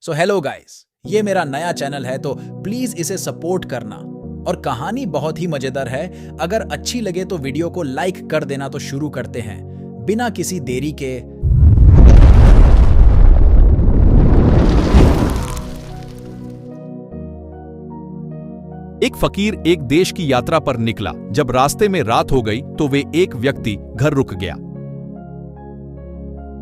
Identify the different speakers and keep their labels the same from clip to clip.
Speaker 1: So hello guys, ये मेरा नया चैनल है तो प्लीज इसे सपोर्ट करना। और कहानी बहुत ही मजेदार है। अगर अच्छी लगे तो वीडियो को लाइक कर देना। तो शुरू करते हैं बिना किसी देरी के।
Speaker 2: एक फकीर एक देश की यात्रा पर निकला। जब रास्ते में रात हो गई तो वे एक व्यक्ति घर रुक गया।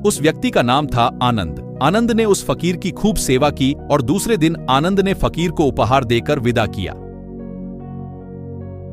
Speaker 2: उस व्यक्ति का नाम था आनंद। आनंद ने उस फकीर की खूब सेवा की और दूसरे दिन आनंद ने फकीर को उपहार देकर विदा किया।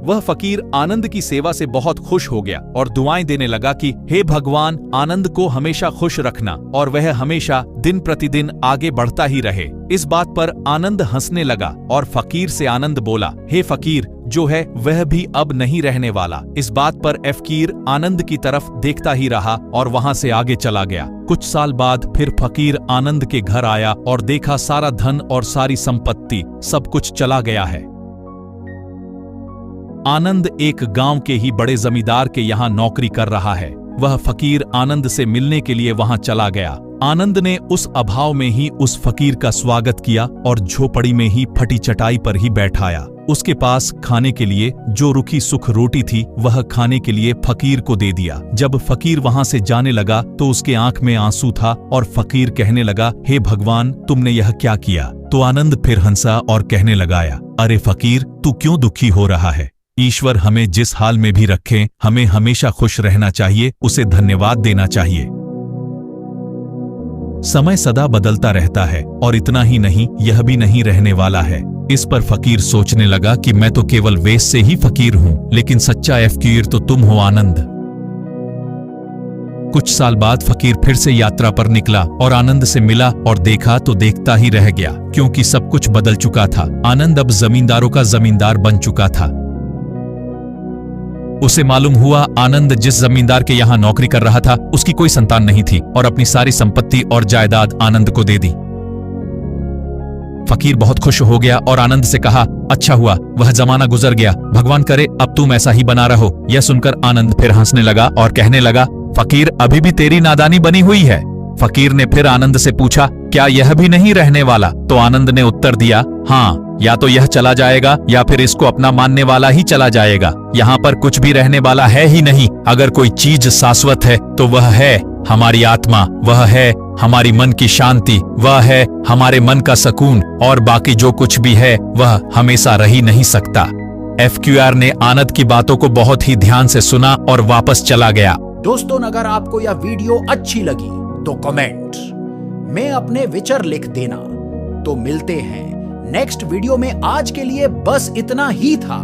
Speaker 2: वह फकीर आनंद की सेवा से बहुत खुश हो गया और दुआएं देने लगा कि हे भगवान, आनंद को हमेशा खुश रखना और वह हमेशा दिन प्रतिदिन आगे बढ़ता ही रहे। इस बात पर आनंद हंसने लगा और फकीर से आनंद बोला, हे फकीर, जो है वह भी अब नहीं रहने वाला। इस बात पर फकीर आनंद की तरफ देखता ही रहा और वहां से आगे चला गया। कुछ साल बाद फिर फकीर आनंद के घर आया और देखा सारा धन और सारी संपत्ति सब कुछ चला गया है। आनंद एक गांव के ही बड़े जमींदार के यहाँ नौकरी कर रहा है। वह फकीर आनंद से मिलने के लिए वहां चला गया। आनंद ने उस अभाव में ही उस फकीर का स्वागत किया और झोपड़ी में ही फटी चटाई पर ही बैठाया। उसके पास खाने के लिए जो रुखी सुख रोटी थी वह खाने के लिए फकीर को दे दिया। जब फकीर वहां से जाने लगा तो उसके आंख में आंसू था और फकीर कहने लगा, हे भगवान, तुमने यह क्या किया? तो आनंद फिर हंसा और कहने लगाया, अरे फकीर, तू क्यों दुखी हो रहा है? ईश्वर हमें जिस हाल में भी रखे, हमें हमेशा खुश रहना चाहिए, उसे धन्यवाद देना चाहिए। समय सदा बदलता रहता है और इतना ही नहीं, यह भी नहीं रहने वाला है। इस पर फकीर सोचने लगा कि मैं तो केवल वेश से ही फकीर हूं, लेकिन सच्चा फकीर तो तुम हो आनंद। कुछ साल बाद फकीर फिर से यात्रा पर निकला और आनंद से मिला और देखा तो देखता ही रह गया, क्योंकि सब कुछ बदल चुका था। आनंद अब जमींदारों का जमींदार बन चुका था। उसे मालूम हुआ आनंद जिस जमींदार के यहाँ नौकरी कर रहा था उसकी कोई संतान नहीं थी और अपनी सारी संपत्ति और जायदाद आनंद को दे दी। फकीर बहुत खुश हो गया और आनंद से कहा, अच्छा हुआ, वह जमाना गुजर गया, भगवान करे अब तुम ऐसा ही बना रहो। यह सुनकर आनंद फिर हंसने लगा और कहने लगा, फकीर, अभी भी तेरी नादानी बनी हुई है। फकीर ने फिर आनंद से पूछा, क्या यह भी नहीं रहने वाला? तो आनंद ने उत्तर दिया, हाँ, या तो यह चला जाएगा या फिर इसको अपना मानने वाला ही चला जाएगा। यहाँ पर कुछ भी रहने वाला है ही नहीं। अगर कोई चीज शाश्वत है तो वह है हमारी आत्मा, वह है हमारी मन की शांति, वह है हमारे मन का सुकून, और बाकी जो कुछ भी है वह हमेशा रह ही नहीं सकता। फकीर ने आनंद की बातों को बहुत ही ध्यान से सुना और वापस चला गया।
Speaker 1: दोस्तों, अगर आपको यह वीडियो अच्छी लगी तो कमेंट में अपने विचार लिख देना। तो मिलते हैं नेक्स्ट वीडियो में। आज के लिए बस इतना ही था।